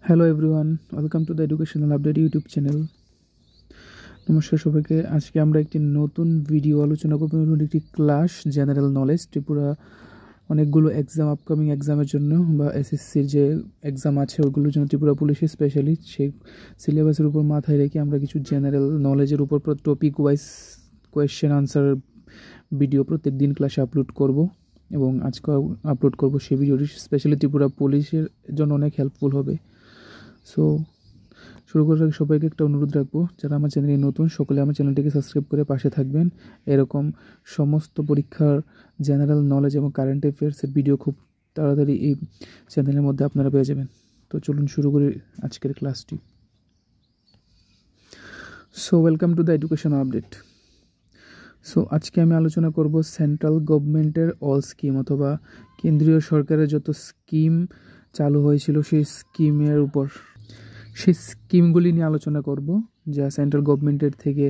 Hello everyone, welcome to the educational update YouTube channel. নমস্কার সবাইকে। আজকে আমরা একটি নতুন ভিডিও আলোচনা করব, নতুন একটি ক্লাস জেনারেল নলেজ ত্রিপুরা অনেকগুলো এক্সাম, আপকামিং এক্সামের জন্য বা এসএসসির যে এক্সাম আছে ওইগুলোর জন্য ত্রিপুরা পুলিশের স্পেশালি সেই সিলেবাসের উপর মাথায় রেখে আমরা কিছু জেনারেল নলেজের উপর topic wise question answer video প্রত্যেক দিন ক্লাসে আপলোড করব এবং আজকে আপলোড করব সেই ভিডিওটি স্পেশালি ত্রিপুরা পুলিশের জন্য অনেক হেল্পফুল হবে। সো শুরু করার আগে সবাইকে একটা অনুরোধ রাখবো, যারা আমার চ্যানেলে নতুন সকলে আমার চ্যানেলটিকে সাবস্ক্রাইব করে পাশে থাকবেন। এরকম সমস্ত পরীক্ষার জেনারেল নলেজ এবং কারেন্ট অ্যাফেয়ার্সের ভিডিও খুব তাড়াতাড়ি এই চ্যানেলের মধ্যে আপনারা পেয়ে যাবেন। তো চলুন শুরু করি আজকের ক্লাসটি। So welcome to the education update. So আজকে আমি আলোচনা করব সেন্ট্রাল গভর্নমেন্টের অল স্কিম অথবা কেন্দ্রীয় সরকারের যত স্কিম চালু হয়েছিল সেই স্কিমের উপর, সেই স্কিমগুলি নিয়ে আলোচনা করব যা সেন্ট্রাল গভর্নমেন্টের থেকে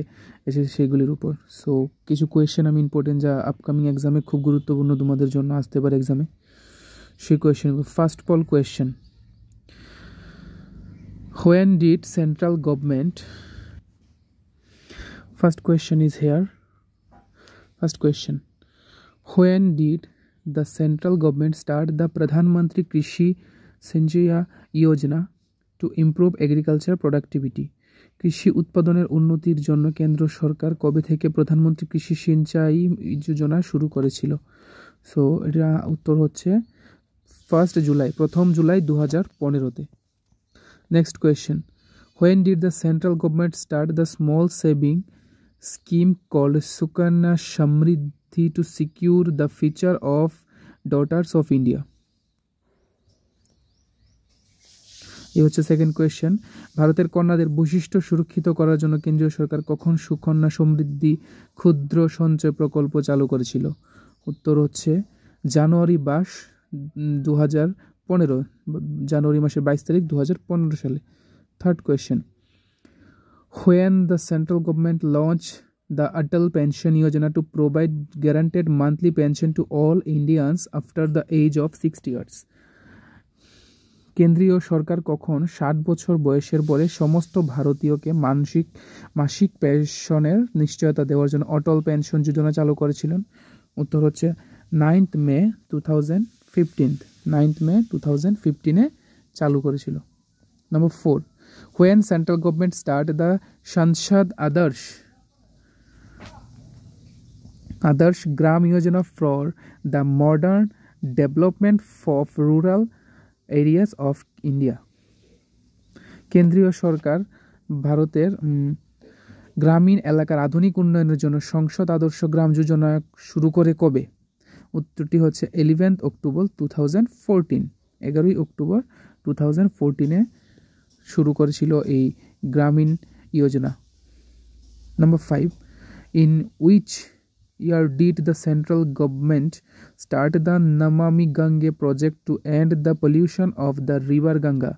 এসেছে সেগুলির উপর। সো কিছু কোয়েশ্চেন আমি ইম্পর্টেন্ট যা আপকামিং এক্সামে খুব গুরুত্বপূর্ণ তোমাদের জন্য আসতে পারে এক্সামে, সেই question. First of all question, when did central government, first question is here, first question, when did the central government start the Pradhan Mantri Krishi Sinchaya Yojana to improve agriculture productivity? কৃষি উৎপাদনের উন্নতির জন্য কেন্দ্র সরকার কবে থেকে প্রধানমন্ত্রী কৃষি সিঞ্চাই যোজনা শুরু করেছিল? সো এটা উত্তর হচ্ছে 1 জুলাই, 1 জুলাই 2015-তে। Next question, when did the central government start the small saving scheme called Sukanya Samriddhi to secure the future of daughters of India? এই হচ্ছে সেকেন্ড কোয়েশ্চেন। ভারতের কন্যাদের বৈশিষ্ট্য সুরক্ষিত করার জন্য কেন্দ্রীয় সরকার কখন সুকন্যা সমৃদ্ধি ক্ষুদ্র সঞ্চয় প্রকল্প চালু করেছিল? উত্তর হচ্ছে জানুয়ারি 2015, জানুয়ারি মাসের 22 তারিখ 2015 সালে। Third question, when the central government launched the Atal Pension Yojana to provide guaranteed monthly pension to all Indians after the age of 60 years? কেন্দ্রীয় সরকার কখন 60 বছর বয়সের পরে সমস্ত ভারতীয়কে মাসিক পেনশনের নিশ্চয়তা দেওয়ার জন্য অটল পেনশন যোজনা চালু করেছিলেন? উত্তর হচ্ছে 9th May 2015, 9th May 2015-এ চালু করেছিল। Number 4, when central government start the Sanshad Adarsh Gram Yojana for the modern development of rural areas of India? কেন্দ্রীয় সরকার ভারতের গ্রামীণ এলাকার আধুনিক উন্নয়নের জন্য সংসদ আদর্শ গ্রাম যোজনা শুরু করে কবে? উত্তরটি হচ্ছে 11th October 2014, 11ই অক্টোবর 2014-এ শুরু করেছিল এই গ্রামীণ যোজনা। Number 5, in which year did the central government start the Namami Gange project to end the pollution of the river Ganga?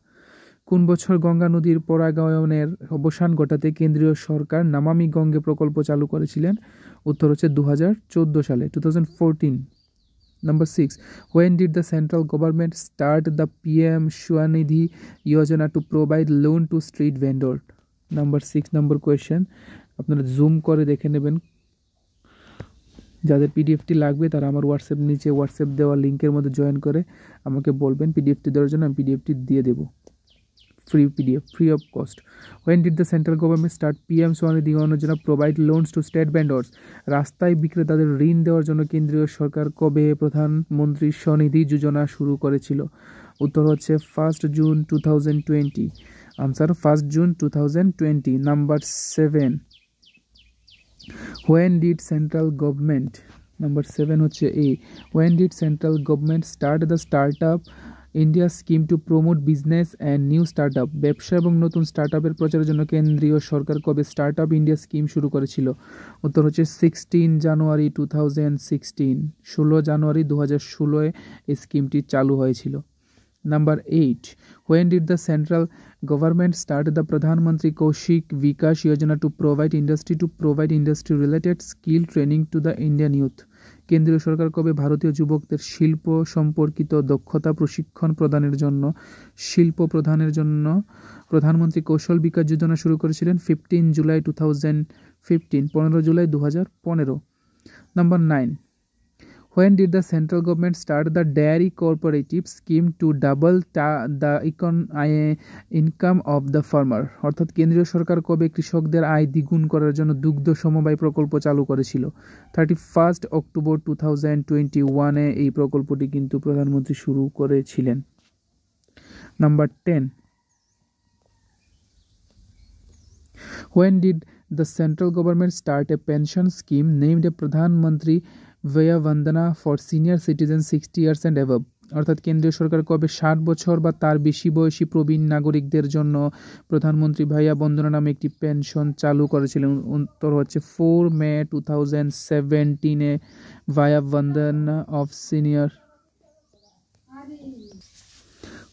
কোন বছর গঙ্গা নদীর পরাগায়নের অবসান ঘটাতে কেন্দ্রীয় সরকার নামামি গঙ্গে প্রকল্প চালু করেছিলেন? উত্তর হচ্ছে 2014 সালে, 2014। Number 6, when did the central government start the PM Swanidhi Yojana to provide loan to street vendor? Number 6 number question, আপনারা জুম করে দেখে নেবেন। যাদের পিডিএফটি লাগবে তারা আমার হোয়াটসঅ্যাপ দেওয়া লিঙ্কের মধ্যে জয়েন করে আমাকে বলবেন পিডিএফটি দেওয়ার জন্য, আমি পিডিএফটি দিয়ে দেবো, free PDF, free of cost. When did the central government start PM Swanidhi Yojana provide loans to street vendors? রাস্তায় বিক্রেতাদের ঋণ দেওয়ার জন্য কেন্দ্রীয় সরকার কবে প্রধানমন্ত্রী স্বনিধি যোজনা শুরু করেছিল? উত্তর হচ্ছে 1 June 2020। Answer 1 June 2020। Number 7, when did central government, number 7 হচ্ছে A, when did central government start the startup India scheme to promote business and new startup? ব্যবসা এবং নতুন স্টার্টআপের প্রচারের জন্য কেন্দ্রীয় সরকার কবে স্টার্টআপ ইন্ডিয়া স্কিম শুরু করেছিল? উত্তর হচ্ছে 16 জানুয়ারি 2016, 16 জানুয়ারি 2016-এ এই স্কিমটি চালু হয়েছিল। Number 8. When did the central government start the Pradhan Mantri Kaushik Vikas Yojana to provide industry related skill training to the Indian youth? কেন্দ্রীয় সরকার কবে ভারতীয় যুবকদের শিল্প সম্পর্কিত দক্ষতা প্রশিক্ষণ প্রদানের জন্য প্রধানমন্ত্রী কৌশল বিকাশ যোজনা শুরু করেছিলেন? 15 July 2015, 15 July 2015। Number 9. When did the central government start the dairy cooperative scheme to double the income of the farmer? অর্থাৎ কেন্দ্রীয় সরকার কবে কৃষকদের আয় দ্বিগুণ করার জন্য দুগ্ধ সমবায় প্রকল্প চালু করেছিল? 31 অক্টোবর 2021 এই প্রকল্পটি কিন্তু প্রধানমন্ত্রী শুরু করেছিলেন। Number 10. When did the central government start a pension scheme named Pradhan Mantri Vaya Vandana for senior citizens 60 years and above? অর্থাৎ কেন্দ্রীয় সরকার কবে 60 বছর বা তার বেশি বয়সী প্রবীণ নাগরিকদের জন্য প্রধানমন্ত্রী ভাইয়া বন্দনা নামে একটি পেনশন চালু করেছিলেন? উত্তর হচ্ছে 4 মে 2017 ভায়া বন্দনা অফ সিনিয়র।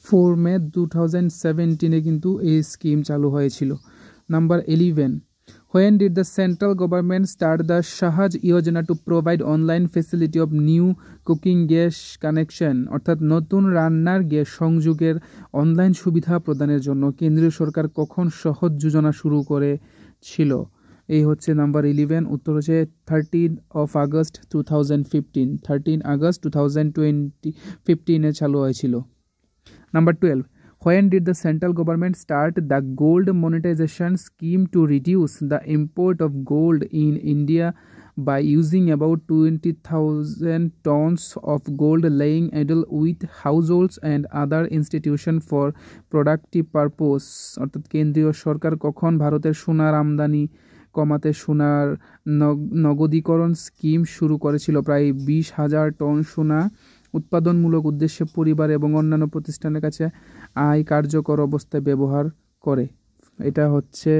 4 মে 2017 কিন্তু এই স্কিম চালু হয়েছিল। Number 11. When did the central government start the Sahaj Yojana to provide online facility of new cooking gas connection? অর্থাৎ নতুন রান্নার গ্যাস সংযোগের অনলাইন সুবিধা প্রদানের জন্য কেন্দ্রীয় সরকার কখন সহজ যোজনা শুরু করেছিল? এই হচ্ছে নাম্বার 11। উত্তর হচ্ছে 13 আগস্ট 2015, 13 আগস্ট 2015 চালু হয়েছিল। Number 12. When did the central government start the gold monetization scheme to reduce the import of gold in India by using about 20,000 tons of gold laying idle with households and other institutions for productive purpose? অর্থাৎ কেন্দ্রীয় সরকার কখন ভারতের সোনার আমদানি কমাতে সোনার নগদীকরণ scheme শুরু করেছিল? প্রায় 20,000 টন সোনা উৎপাদনমূলক উদ্দেশ্যে পরিবার এবং অন্যান্য প্রতিষ্ঠানের কাছে আয় কার্যকর অবস্থায় ব্যবহার করে। এটা হচ্ছে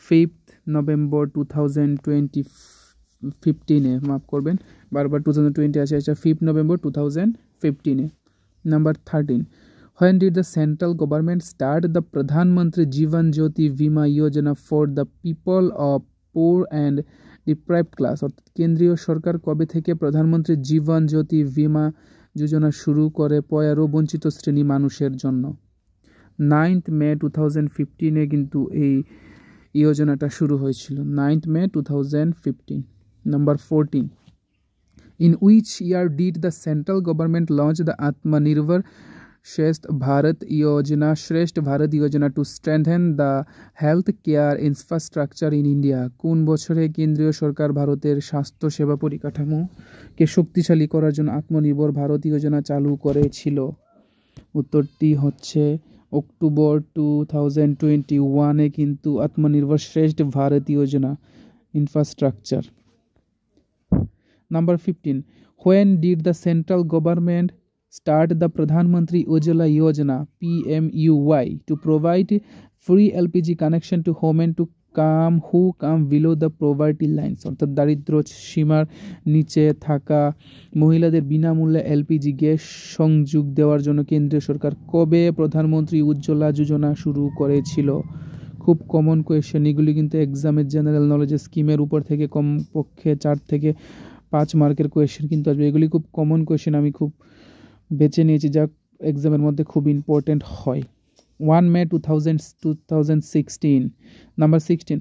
5 নভেম্বর 2015 মাফ করবেন, বারবার 2020 আছে, এটা 5 November 2015। Number 13. When did the central government start the Pradhan Mantri Jivan Jyoti Bima Yojana for the people of poor and deprived class? অর্থাৎ কেন্দ্রীয় সরকার কবে থেকে প্রধানমন্ত্রী জীবন জ্যোতি বীমা যোজনা শুরু করে পয়ার ও বঞ্চিত শ্রেণী মানুষের জন্য? 9 মে 2015 কিন্তু এই যোজনাটা শুরু হয়েছিল, 9 মে 2015। Number 14. In which year did the central government launch the Atmanirbhar Shresth Bharat Yojana to strengthen the health care infrastructure in India? কোন বছরে কেন্দ্রীয় সরকার ভারতের স্বাস্থ্য সেবা পরিকাঠামোকে শক্তিশালী করার জন্য আত্মনির্ভর ভারত যোজনা চালু করেছিল? উত্তরটি হচ্ছে অক্টোবর 2021 কিন্তু আত্মনির্ভর শ্রেষ্ঠ ভারত যোজনা infrastructure. Number 15. When did the central government start the Pradhan Mantri Ujjwala Yojana PMUY to provide free LPG connection to women who come below the poverty lines? অর্থাৎ দারিদ্র সীমার নিচে থাকা মহিলাদের বিনামূল্যে এলপিজি গ্যাস সংযোগ দেওয়ার জন্য কেন্দ্রীয় সরকার কবে প্রধানমন্ত্রী উজ্জ্বলা যোজনা শুরু করেছিল? খুব কমন কোয়েশ্চেন, এগুলি কিন্তু এক্সামের জেনারেল নলেজের স্কিমের উপর থেকে কমপক্ষে 4 থেকে 5 মার্কের কোয়েশ্চেন কিন্তু আসবে। এগুলি খুব কমন কোয়েশ্চেন, আমি খুব বেছে নিয়েছি যা এক্সামের মধ্যে খুব ইম্পর্টেন্ট হয়। 1 মে 2016। Number 16.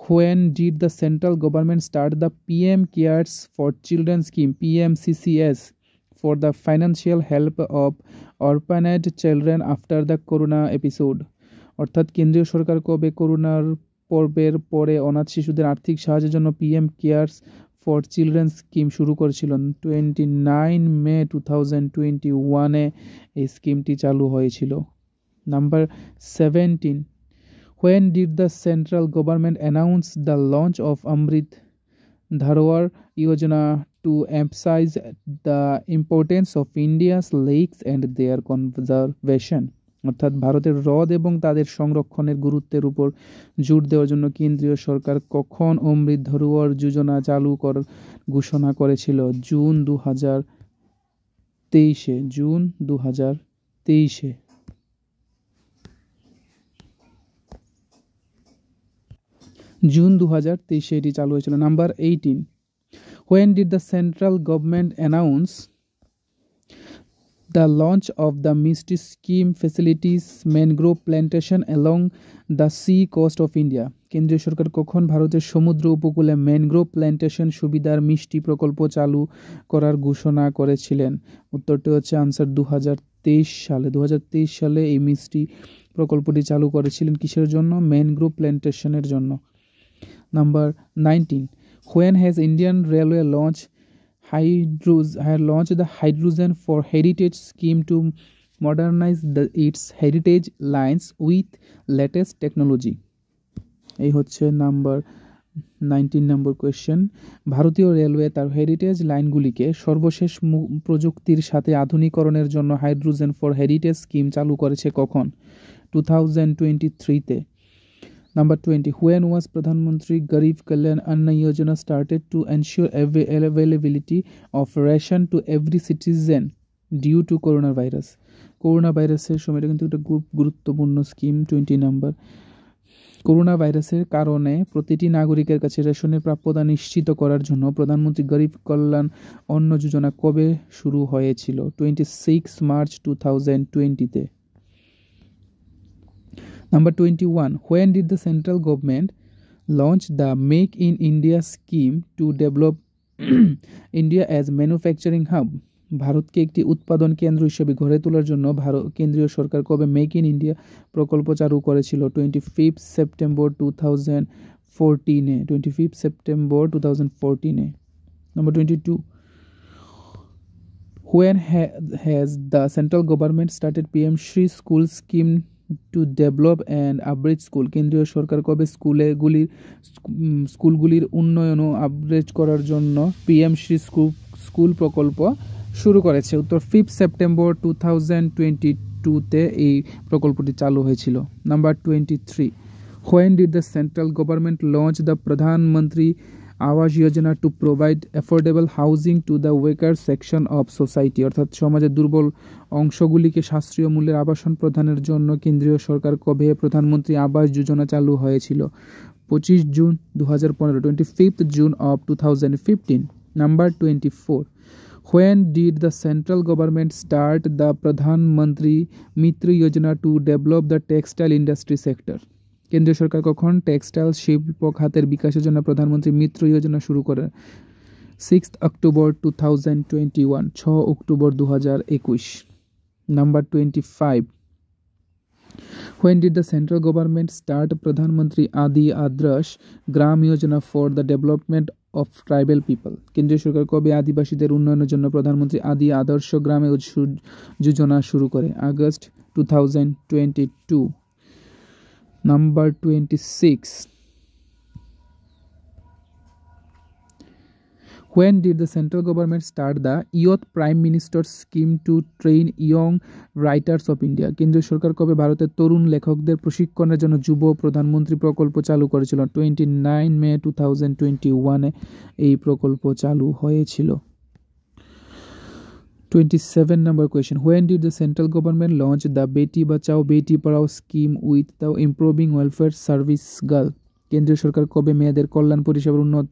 When did the central government start the PM Cares for Children scheme PMCCS for the financial help of orphaned children after the corona episode? অর্থাৎ কেন্দ্রীয় সরকার কবে করোনার পর্বের পরে অনাথ শিশুদের আর্থিক সাহায্যের জন্য PM Cares for Children scheme শুরু করেছিলেন? 29 মে 2021 এই স্কিমটি চালু হয়েছিল। Number 17. When did the central government announce the launch of Amrit Dharohar Yojana to emphasize the importance of India's lakes and their conservation? অর্থাৎ ভারতের হ্রদ এবং তাদের সংরক্ষণের গুরুত্বের উপর জোর দেওয়ার জন্য কেন্দ্রীয় সরকার কখন অমৃত ধরোহর যোজনা চালু ঘোষণা করেছিল? জুন 2023। জুন 2023 এটি চালু হয়েছিল। Number 18, when did the central government announce the launch of the MISTI scheme facilities mangrove plantation along the sea coast of India? কেন্দ্রীয় সরকার কখন ভারতের সমুদ্র উপকূলে ম্যানগ্রোভ প্ল্যান্টেশন সুবিধার মিষ্টি প্রকল্প চালু করার ঘোষণা করেছিলেন? উত্তরটি হচ্ছে আনসার 2023 সালে। 2023 সালে এই মিষ্টি প্রকল্পটি চালু করেছিলেন কিসের জন্য? ম্যানগ্রোভ প্ল্যান্টেশনের জন্য। Number 19, when has Indian Railway launched the Hydrogen for Heritage scheme to modernize its heritage lines with latest technology? এই হচ্ছে নাম্বার 19 নম্বর কোয়েশ্চেন। ভারতীয় রেলওয়ে তার হেরিটেজ লাইনগুলিকে সর্বশেষ প্রযুক্তির সাথে আধুনিকরণের জন্য হাইড্রোজেন ফর হেরিটেজ স্কিম চালু করেছে কখন? 2023-তে। Number 20, when was Pradhan Mantri Garib Kalyan Anna Yojana started to ensure availability of ration to every citizen due to coronavirus? Corona ভাইরাসের সময় এটা কিন্তু একটা খুব গুরুত্বপূর্ণ স্কিম। 20 নাম্বার, করোনা ভাইরাসের কারণে প্রতিটি নাগরিকের কাছে রেশনের প্রাপ্যতা নিশ্চিত করার জন্য প্রধানমন্ত্রী গরিব কল্যাণ অন্ন যোজনা কবে শুরু হয়েছিল? 26 March 2020-তে। Number 21, when did the central government launch the Make in India scheme to develop India as manufacturing hub? ভারতকে একটি উৎপাদন কেন্দ্র হিসেবে গড়ে তোলার জন্য কেন্দ্রীয় সরকার কবে মেক ইন ইন্ডিয়া প্রকল্প চালু করেছিল? 25 September 2014-এ। 25 September 2014-এ। Number 22, when has the central government started PM Shri School scheme to develop and upgrade school? কেন্দ্রীয় সরকার কবে স্কুলগুলির উন্নয়ন ও আপগ্রেড করার জন্য পিএম শ্রী স্কুল প্রকল্প শুরু করেছে? উত্তর 5 সেপ্টেম্বর 2022-তে এই প্রকল্পটি চালু হয়েছিল। Number 23, when did the central government launch the Pradhan Mantri Awas Yojana to provide affordable housing to the weaker section of society? অর্থাৎ সমাজের দুর্বল অংশগুলিকে সাশ্রয়ী মূল্যের আবাসন প্রদানের জন্য কেন্দ্রীয় সরকার কবে প্রধানমন্ত্রী আবাস যোজনা চালু হয়েছিল? 25 June 2015, 25th June of 2015. Number 24, when did the central government start the Pradhan Mantri Mitra Yojana to develop the textile industry sector? কেন্দ্রীয় সরকার কখন টেক্সটাইল শিল্প খাতের বিকাশের জন্য প্রধানমন্ত্রী মিত্র যোজনা শুরু করে? 6 October 2021, 6 October 2021। Number 25, when did the central government start Pradhan Mantri Adi Adarsh Gram Yojana for the development of tribal people? কেন্দ্রীয় সরকার কবে আদিবাসীদের উন্নয়নের জন্য প্রধানমন্ত্রী আদি আদর্শ গ্রাম যোজনা শুরু করে? August 2022। Number 26, when did the central government start the Youth Prime Minister scheme to train young writers of India? কেন্দ্রীয় সরকার কবে ভারতের তরুণ লেখকদের প্রশিক্ষণের জন্য যুব প্রধানমন্ত্রী প্রকল্প চালু করেছিল? 29 মে 2021-এ এই প্রকল্প চালু হয়েছিল। 27 number question, when did the central government launch the Beti Bachao Beti Padhao scheme with the improving welfare service girl? কেন্দ্রীয় সরকার কবে মেয়েদের কল্যাণ পরিষেবার উন্নত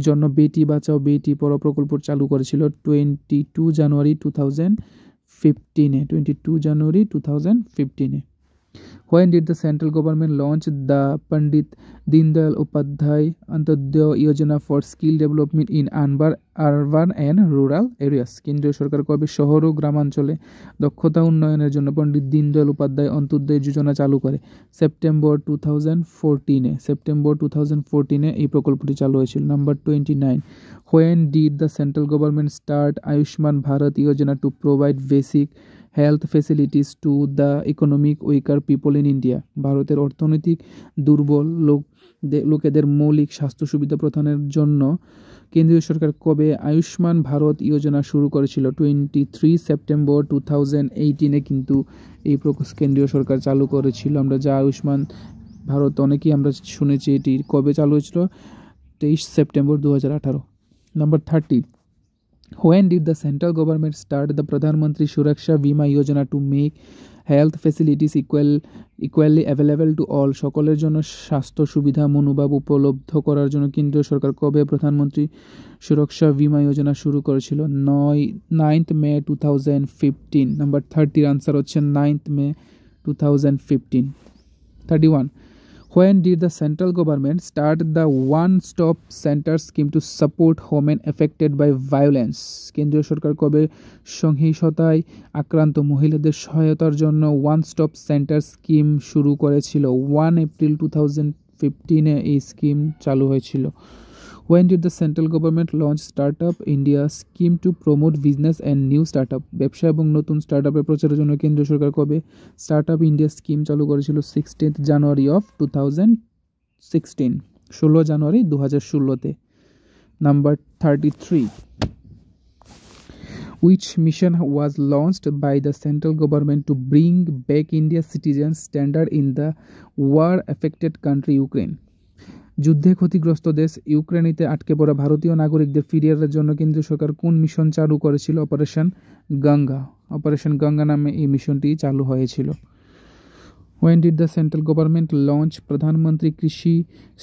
জন্য বেটি বাঁচাও বেটি পড়াও প্রকল্প চালু করেছিল? 22 জানুয়ারি 2015-এ। 22 জানুয়ারি 2015-এ। When did the central government launch the Pandit Dindayal Upadhyay Antyodaya Yojana for skill development in urban and rural areas? কেন্দ্রীয় সরকার কবে শহর ও গ্রামাঞ্চলে দক্ষতা উন্নয়নের জন্য পণ্ডিত দীনদয়াল উপাধ্যায় অন্ত্যোদয় যোজনা চালু করে? সেপ্টেম্বর 2014-এ। সেপ্টেম্বর 2014-এ এই প্রকল্পটি চালু হয়েছিল। Number 29, when did the central government start Ayushman Bharat Yojana to provide basic health facilities to the economic weaker people in India? ভারতের অর্থনৈতিক দুর্বল লোকেদের মৌলিক স্বাস্থ্য সুবিধা প্রদানের জন্য কেন্দ্রীয় সরকার কবে আয়ুষ্মান ভারত যোজনা শুরু করেছিল? 23 সেপ্টেম্বর 2018-এ কিন্তু এই কেন্দ্রীয় সরকার চালু করেছিল। আমরা যা আয়ুষ্মান ভারত অনেকেই আমরা শুনেছি, এটি কবে চালু হয়েছিল? 23 September 2018। Number 30, when did the central government start the Pradhan Mantri Suraksha Bima Yojana to make health facilities equally available to all, সকলের জন্য স্বাস্থ্য সুবিধা মনোভাব উপলব্ধ করার জন্য কেন্দ্রীয় সরকার কবে প্রধানমন্ত্রী সুরক্ষা বিমা যোজনা শুরু করেছিল? 9th May 2015। নাম্বার 30 আনসার হচ্ছে 9th May 2015। 31, when did the central government start the one-stop center scheme to support women affected by violence? কেন্দ্রীয় সরকার কবে সহিংসতায় আক্রান্ত মহিলাদের সহায়তার জন্য ওয়ান স্টপ সেন্টার স্কিম শুরু করেছিল? 1 April 2015 এই স্কিম চালু হয়েছিল। When did the central government launch Startup India scheme to promote business and new startup? ব্যবসা এবং নতুন স্টার্টআপের প্রচারের জন্য কেন্দ্রীয় সরকার কবে স্টার্টআপ ইন্ডিয়া স্কিম চালু করেছিল? 16th January of 2016, 16 জানুয়ারি 2016-তে। Number 33, which mission was launched by the central government to bring back India's citizens standard in the war affected country Ukraine? যুদ্ধে ক্ষতিগ্রস্ত দেশ ইউক্রেনিতে আটকে পড়া ভারতীয় নাগরিকদের ফিরিয়ে আনার জন্য কেন্দ্রীয় সরকার কোন মিশন চালু করেছিল? অপারেশন গঙ্গা। অপারেশন গঙ্গা নামে এই মিশনটি চালু হয়েছিল। When did the central government launch প্রধানমন্ত্রী কৃষি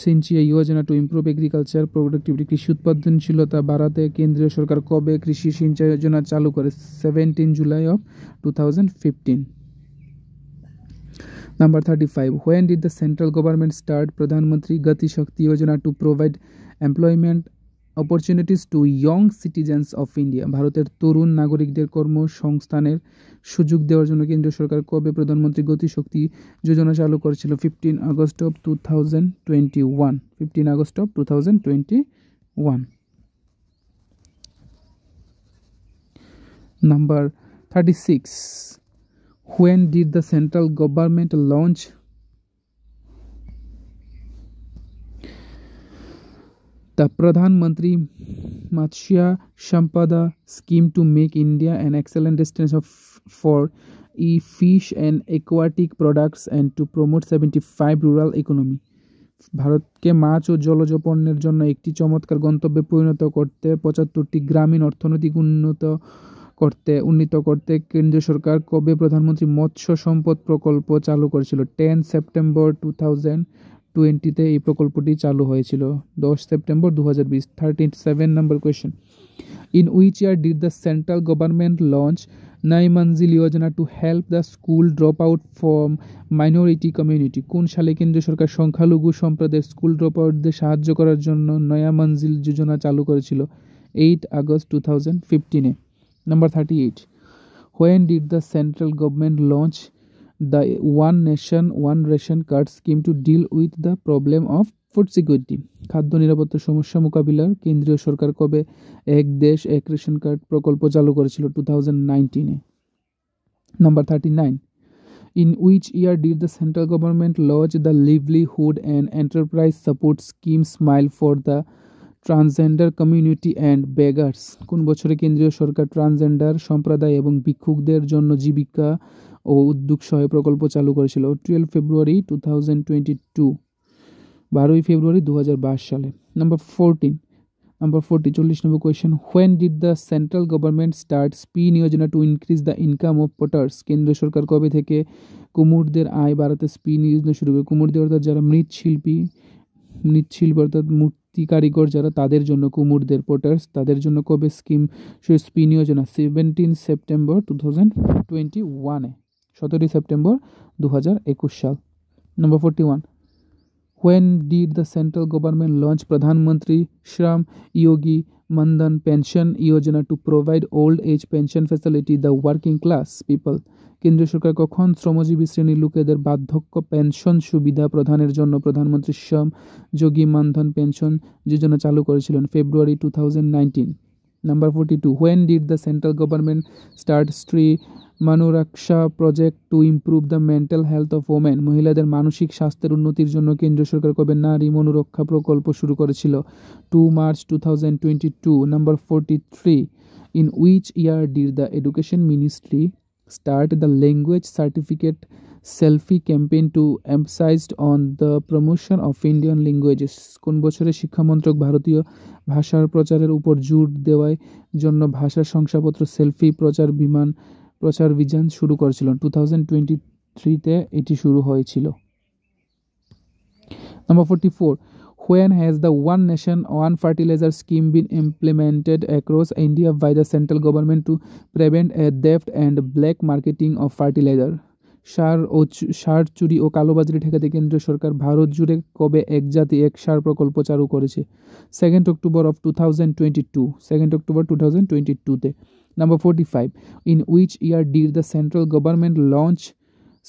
সিঞ্চিয়ে যোজনা টু ইমপ্রুভ এগ্রিকালচার প্রোডাক্টিভিটি? কৃষি উৎপাদনশীলতা বাড়াতে কেন্দ্রীয় সরকার কবে কৃষি সিঞ্চাই যোজনা চালু করে? 17 July of 2015। Number 35, when did the central government start Pradhan Mantri Gati Shakti Yojana to provide employment opportunities to young citizens of India? ভারতের তরুণ নাগরিকদের কর্মসংস্থানের সুযোগ দেওয়ার জন্য কেন্দ্রীয় সরকার কবে প্রধানমন্ত্রী গতি শক্তি যোজনা চালু করেছিল? 15 August of 2021। 15 August of 2021। Number 36, when did the central government launch the Pradhan Mantri Matsya Sampada scheme to make India an excellent destination for fish and aquatic products and to promote 75 rural economy? ভারতকে মাছ ও জলজ পণ্যের জন্য একটি চমৎকার গন্তব্যে পরিণত করতে 75টি গ্রামীণ অর্থনৈতিক উন্নীত করতে কেন্দ্রীয় সরকার কবে প্রধানমন্ত্রী মৎস্য সম্পদ প্রকল্প চালু করেছিল? 10 September 2020-তে এই প্রকল্পটি চালু হয়েছিল। 10 September 2020। 37 number question, in which year did the central government launch Nai Manzil Yojana to help the school dropout from minority community? কোন সালে কেন্দ্রীয় সরকার সংখ্যালঘু সম্প্রদায়ের স্কুল ড্রপআউটদের সাহায্য করার জন্য নয়া মঞ্জিল যোজনা চালু করেছিল? 8 August 2015-এ। Number 38, when did the central government launch the One Nation One Ration Card scheme to deal with the problem of food security? খাদ্য নিরাপত্তা সমস্যা মোকাবিলার কেন্দ্রীয় সরকার কবে এক দেশ এক রেশন কার্ড প্রকল্প চালু করেছিল? 2019-এ। Number 39, in which year did the central government launch the livelihood and enterprise support scheme Smile for the transgender community and beggars? কোন বছরে কেন্দ্রীয় সরকার ট্রান্সজেন্ডার সম্প্রদায় এবং ভিক্ষুকদের জন্য জীবিকা ও উদ্যোগ সহায়ক প্রকল্প চালু করেছিল? 12 February 2022, 12 ফেব্রুয়ারি 2022 সালে। Number 40, 40 number question, when did the central government start spin Yojana to increase the income of potter's? কেন্দ্রীয় সরকার কবে থেকে কুমোরদের আয় বাড়াতে স্পিন যোজনা শুরু করে? কুমোরদের অর্থাৎ যারা মৃৎশিল্পী অর্থাৎ মূর্তি কারিগর যারা, তাদের জন্য কুমোরদের পটার্স, তাদের জন্য কবে স্পিন যোজনা? 17 September 2021-এ। 17 সেপ্টেম্বর 2021 সাল। Number 41, when did the central government launch Pradhan Mantri Shram Yogi Mandan Pension Yojana to provide old age pension facility the working class people? কেন্দ্রীয় সরকার কখন শ্রমজীবী শ্রেণীর লোকেদের বার্ধক্য পেনশন সুবিধা প্রদানের জন্য প্রধানমন্ত্রী শ্রম যোগী মানধন পেনশন যোজনা চালু করেছিলেন? February 2019। Number 42, when did the central government start Sri Manuraksha project to improve the mental health of women? মহিলাদের মানসিক স্বাস্থ্যের উন্নতির জন্য কেন্দ্রীয় সরকার কবে নারী মনোরক্ষা প্রকল্প শুরু করেছিল? 2 March 2022। Number 43, in which year did the Education Ministry start the language certificate selfie campaign to emphasize on the promotion of Indian languages? কোন বছরে শিক্ষা মন্ত্রক ভারতীয় ভাষার প্রচারের উপর জোর দেওয়ার জন্য ভাষার শংসাপত্র সেলফি প্রচার প্রচারাভিযান শুরু করেছিল। 2023-তে এটি শুরু হয়েছিল। Number 44. When has the One Nation One Fertilizer scheme been implemented across India by the central government to prevent a theft and black marketing of fertilizer? সার চুরি ও কালোবাজারি ঠেকাতে কেন্দ্রীয় সরকার ভারত জুড়ে কবে এক জাতি এক সার প্রকল্প চালু করেছে? 2nd October of 2022, 2nd October 2022-তে। Number 45. In which year did the central government launch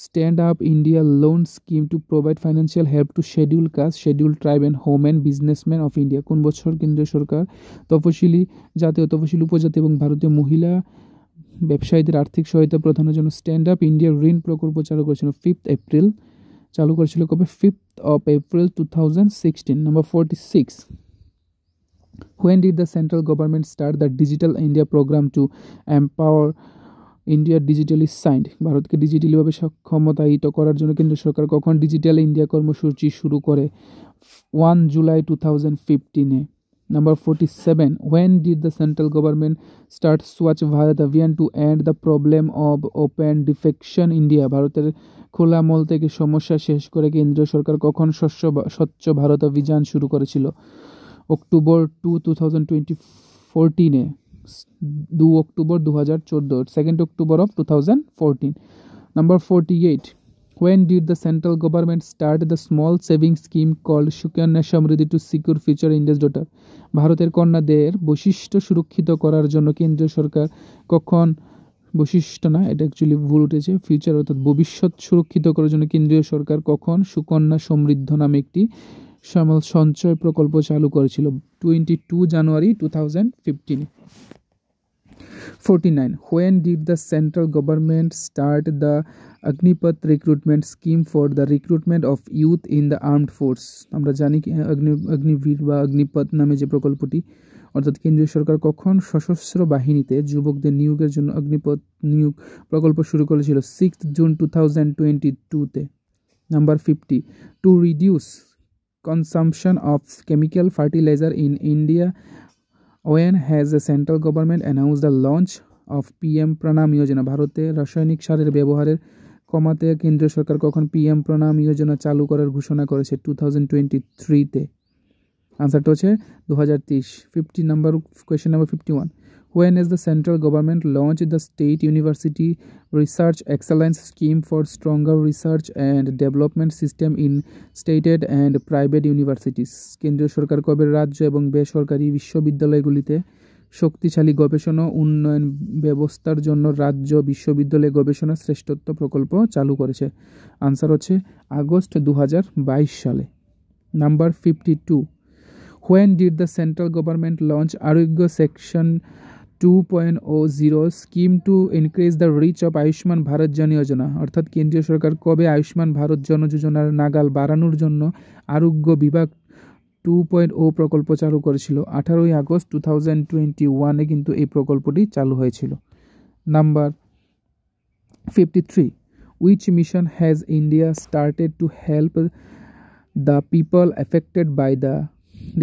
Stand Up India Loan Scheme to provide financial help to scheduled caste, scheduled tribe and women businessmen of India? কোন বছর কেন্দ্রীয় সরকার তফসিলি জাতি ও তফসিলি উপজাতি এবং ভারতীয় মহিলা ব্যবসায়ীদের আর্থিক সহায়তা প্রদানের জন্য স্ট্যান্ড আপ ইন্ডিয়া ঋণ প্রকল্প চালু করেছিল? 5th April চালু করেছিল কবে? 5th of April 2016. Number 46. When did the central government start the Digital India program to empower India digitally signed? ভারতকে ডিজিটালিভাবে সক্ষমতায়িত করার জন্য কেন্দ্র সরকার কখন ডিজিটাল ইন্ডিয়া কর্মসূচি শুরু করে? 1 July 2015-এ। Number 47. When did the central government start Swachh Bharat Abhiyan to end the problem of open defecation India? ভারতের খোলা মল থেকে সমস্যা শেষ করে কেন্দ্রীয় সরকার কখন স্বচ্ছ ভারত অভিযান শুরু করেছিল? October 2, 2014-এ। 2 October 2014, 2nd October of 2014. Number 48. When did the central government start the small saving scheme called Sukanya Samriddhi to secure future India's daughter? ভারতের কন্যাদের বৈশিষ্ট্য সুরক্ষিত করার জন্য কেন্দ্রীয় সরকার কখন বৈশিষ্ট্য না, এটা অ্যাকচুয়ালি ভুল উঠেছে, ফিউচার অর্থাৎ ভবিষ্যৎ সুরক্ষিত করার জন্য কেন্দ্রীয় সরকার কখন সুকন্যা সমৃদ্ধ নামে একটি সঞ্চয় প্রকল্প চালু করেছিল? 22 January 2015. 49. When did the central government start the Agnipath recruitment scheme for the recruitment of youth in the armed force? আমরা জানি অগ্নিবীর বা অগ্নিপথ নামে যে প্রকল্পটি, অর্থাৎ কেন্দ্রীয় সরকার কখন সশস্ত্র বাহিনীতে যুবকদের নিয়োগের জন্য অগ্নিপথ নিয়োগ প্রকল্প শুরু করেছিল? 6th June 2022-তে। Number 50. To reduce consumption of chemical fertilizer in India, when has the central government announced the launch of PM Pranam Yojana? ভারতে রাসায়নিক সারের ব্যবহারের কমাতে কেন্দ্রীয় সরকার কখন PM Pranam Yojana চালু করার ঘোষণা করেছে? 2023-তে। আনসারটা হচ্ছে 2023। 50 number question number 51. When has the central government launched the State University Research Excellence Scheme for stronger research and development system in stated and private universities? কেন্দ্রীয় সরকার কবে রাজ্য এবং বেসরকারি বিশ্ববিদ্যালয়গুলিতে শক্তিশালী গবেষণা উন্নয়ন ব্যবস্থার জন্য রাজ্য বিশ্ববিদ্যালয় গবেষণা শ্রেষ্ঠত্ব প্রকল্প চালু করেছে? আনসার হচ্ছে আগস্ট 2022 সালে। Number 52. When did the central government launch Arogya Section 2.0 scheme to increase the reach of Ayushman Bharat Jan Yojana? অর্থাৎ কেন্দ্রীয় সরকার কবে আয়ুষ্মান ভারত জন যোজনার নাগাল বাড়ানোর জন্য আরোগ্য বিভাগ 2.0 প্রকল্প চালু করেছিল? 18 আগস্ট 2021-এ কিন্তু এই প্রকল্পটি চালু হয়েছিল। Number 53. Which mission has India started to help the people affected by the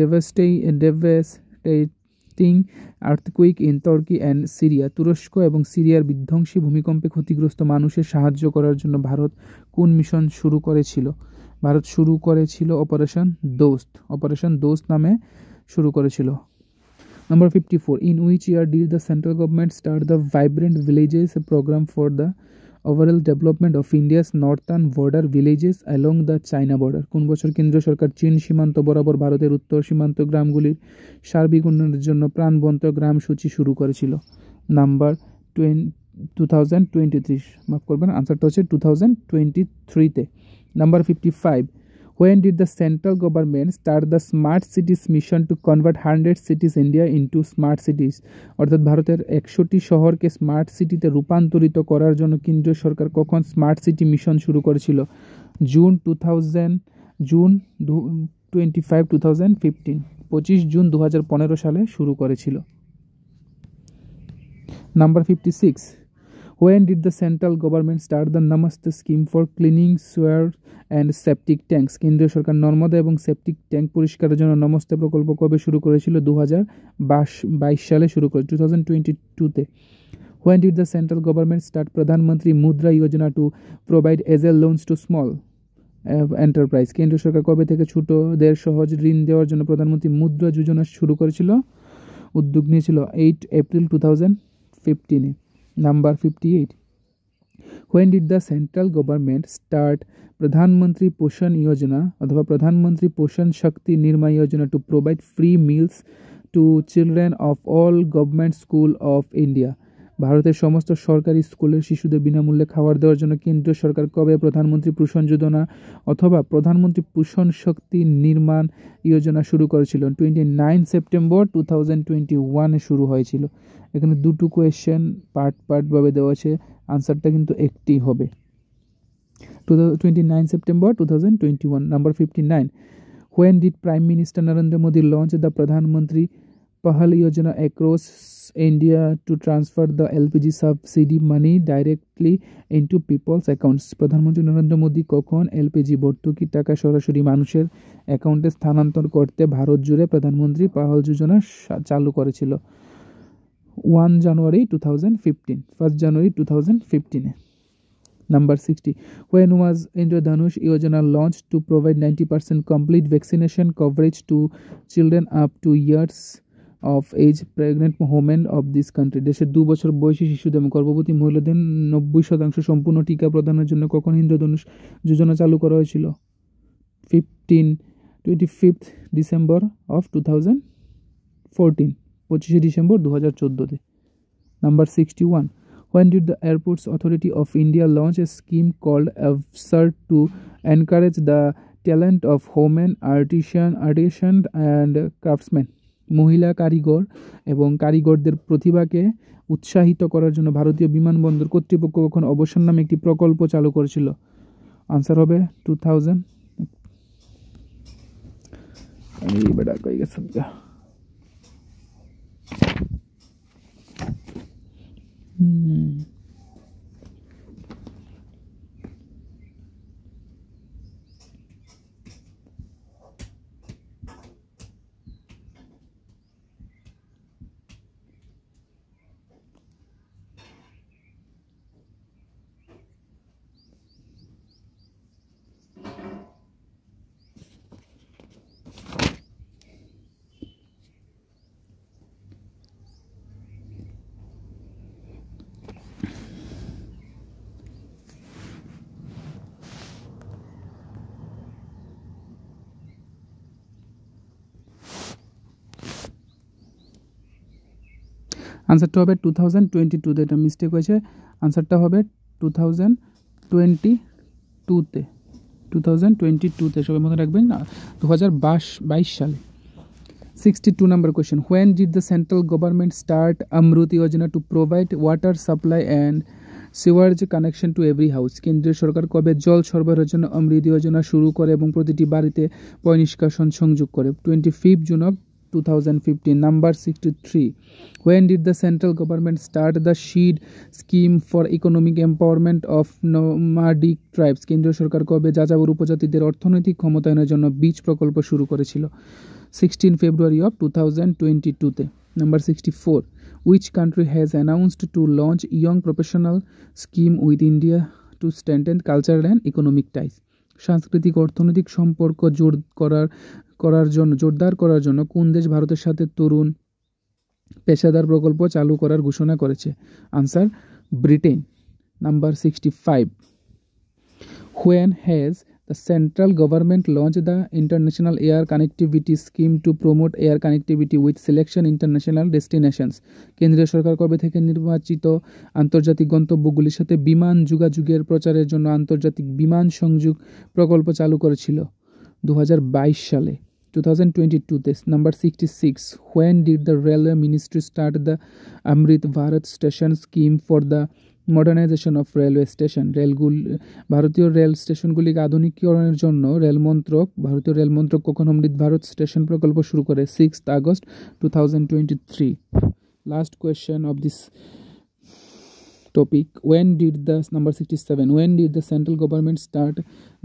devastating earthquake in Turkey and Syria? তুরস্ক এবং সিরিয়ার বিধ্বংসী ভূমিকম্পে ক্ষতিগ্রস্ত মানুষের সাহায্য করার জন্য ভারত কোন মিশন শুরু করেছিল? ভারত শুরু করেছিল অপারেশন দোস্ত নামে শুরু করেছিল। Number 54. In which year did the central government start the Vibrant Villages program for the overall development of India's northern border villages along the China border? কোন বছর কেন্দ্রীয় সরকার চীন সীমান্ত বরাবর ভারতের উত্তর সীমান্ত গ্রামগুলির সার্বিক উন্নয়নের জন্য প্রাণবন্ত গ্রাম সূচি শুরু করেছিল? নাম্বার 2023, মাফ করবেন, আনসারটা হচ্ছে 2023-তে। Number 55. When did the central government start the Smart Cities mission to convert 100 cities India into smart cities? অর্থাৎ ভারতের 100টি শহরকে স্মার্ট সিটিতে রূপান্তরিত করার জন্য কেন্দ্রীয় সরকার কখন স্মার্ট সিটি মিশন শুরু করেছিল? জুন 25, 2015, 25 জুন 2015 সালে শুরু করেছিল। Number 56. When did the central government start the Namaste scheme for cleaning sewers and septic tanks? কেন্দ্রীয় সরকার নর্মদা এবং সেপটিক ট্যাঙ্ক পরিষ্কারের জন্য নমস্তে প্রকল্প কবে শুরু করেছিল? 2022 সালে শুরু করে, 2022-তে। When did the central government start Pradhan Mantri Mudra Yojana to provide ASL loans to small enterprise? কেন্দ্রীয় সরকার কবে থেকে ছোটদের সহজ ঋণ দেওয়ার জন্য প্রধানমন্ত্রী মুদ্রা যোজনা শুরু করেছিল, উদ্যোগ নিয়েছিল? 8 এপ্রিল 2015-এ। Number 58, when did the central government start প্রধানমন্ত্রী পোষণ যোজনা অথবা প্রধানমন্ত্রী পোষণ শক্তি নির্ময় যোজনা to provide free meals to children of all government school of India? ভারতের সমস্ত সরকারি স্কুলের শিশুদের বিনামূল্যে খাবার দেওয়ার জন্য কেন্দ্রীয় সরকার কবে প্রধানমন্ত্রী পোষণ যোজনা অথবা প্রধানমন্ত্রী পোষণ শক্তি নির্মাণ যোজনা শুরু করেছিল? 29 সেপ্টেম্বর 2021-এ শুরু হয়েছিল। এখানে দুটো কোয়েশ্চেন পার্টভাবে দেওয়া আছে, আনসারটা কিন্তু একটি হবে। 29 September 2021। Number 59, when did Prime Minister Narendra Modi launch the Pradhan Mantri Pahal Yojana across India to transfer the LPG subsidy money directly into people's accounts? প্রধানমন্ত্রী নরেন্দ্র মোদী কখন এলপিজি ভর্তুকির টাকা সরাসরি মানুষের অ্যাকাউন্টে স্থানান্তর করতে ভারত জুড়ে প্রধানমন্ত্রী পাহল যোজনা চালু করেছিল? 1 জানুয়ারি 2015, 1 জানুয়ারি 2015-এ। Number 60, when was Indradhanush Yojana launched to provide 90% complete vaccination coverage to children up to years of age pregnant women of this country? দেশের 2 বছর বয়সী শিশুদের এবং গর্ভবতী মহিলাদের 90% সম্পূর্ণ টিকা প্রদানের জন্য কখন ইন্দ্রধনুষ যোজনা চালু করা হয়েছিল? 25 ডিসেম্বর অফ 2014, 25 ডিসেম্বর 2014-তে। Number 61, when did the Airports Authority of India launch a scheme called AVSAR to encourage the talent of women artisans and craftsmen? মহিলা কারিগর এবং কারিগরদের প্রতিভাকে উৎসাহিত করার জন্য ভারতীয় বিমানবন্দর কর্তৃপক্ষ কখন অবসর নামে একটি প্রকল্প চালু করেছিল? আনসার হবে 2000। আমি বেটা কই গেছে আনসারটা হবে 2022-তে। এটা মিস্টেক হয়েছে, আনসারটা হবে 2022-তে। 2022-তে সবাই মনে রাখবেন, 2022 সালে। 62 number question, when did the central government start Amrut Yojana to provide water supply and sewage connection to every house? কেন্দ্রীয় সরকার কবে জল সরবরাহের জন্য অমৃত যোজনা শুরু করে এবং প্রতিটি বাড়িতে পয়ঃনিষ্কাশন সংযোগ করে? 25 June of 2015. Number 63, when did the central government start the SHEED scheme for economic empowerment of nomadic tribes? কেন্দ্রীয় সরকার কবে যাযাবর উপজাতিদের অর্থনৈতিক ক্ষমতায়নের জন্য বীজ প্রকল্প শুরু করেছিল? 16 February of 2022-তে। Number 64, which country has announced to launch young professional scheme with India to strengthen cultural and economic ties? সাংস্কৃতিক অর্থনৈতিক সম্পর্ক জোরদার করার জন্য কোন দেশ ভারতের সাথে তরুণ পেশাদার প্রকল্প চালু করার ঘোষণা করেছে? Answer Britain. Number 65, when has the central government launched the International Air Connectivity Scheme to promote air connectivity with selection international destinations? কেন্দ্রীয় সরকার কবে থেকে নির্বাচিত আন্তর্জাতিক গন্তব্যগুলির সাথে বিমান যোগাযোগের প্রচারের জন্য আন্তর্জাতিক বিমান সংযোগ প্রকল্প চালু করেছিল? 2022 সালে। 2022-তে। Number 66, when did the Railway Ministry start the Amrit Bharat Station Scheme for the modernization of railway station? ভারতীয় রেল স্টেশনগুলিকে আধুনিকীকরণের জন্য ভারতীয় রেল মন্ত্রক কখন অমৃত ভারত স্টেশন প্রকল্প শুরু করে? 6 August 2023। Last question of this topic, number 67, when did the central government start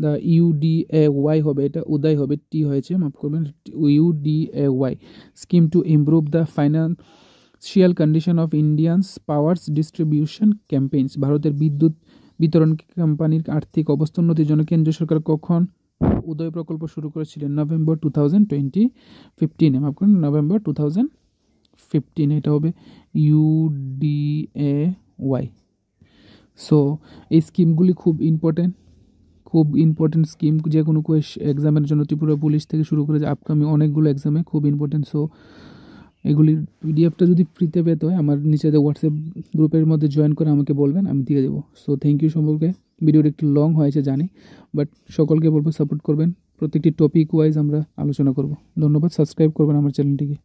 the UDAY হবে, এটা উদয় হবে, টি হয়েছে, মাফ করবেন, UDAY scheme to improve the financial condition of Indians powers distribution campaigns, ভারতের বিদ্যুৎ বিতরণ কোম্পানির আর্থিক অবস্থা উন্নতির জন্য কেন্দ্রীয় সরকার কখন উদয় প্রকল্প শুরু করেছিলেন? নভেম্বর 2015, মাফ করুন, নভেম্বর 2015, এটা হবে UDAY। সো এই স্কিমগুলি খুব ইম্পর্টেন্ট স্কিম, যে কোনো এক্সামের জন্য ত্রিপুরা পুলিশ থেকে শুরু করে যে আপকামিং অনেকগুলো এক্সামে খুব ইম্পর্টেন্ট। সো এগুলির পিডিএফটা যদি ফ্রিতে পেতে হয় আমার নিচে হোয়াটসঅ্যাপ গ্রুপের মধ্যে জয়েন করে আমাকে বলবেন, আমি দিয়ে দেবো। সো থ্যাংক ইউ সম্পর্কে। ভিডিওটা একটু লং হয়েছে জানি, বাট সকলকে বলবো সাপোর্ট করবেন, প্রত্যেকটি টপিক ওয়াইজ আমরা আলোচনা করব। ধন্যবাদ, সাবস্ক্রাইব করবেন আমার চ্যানেলটিকে।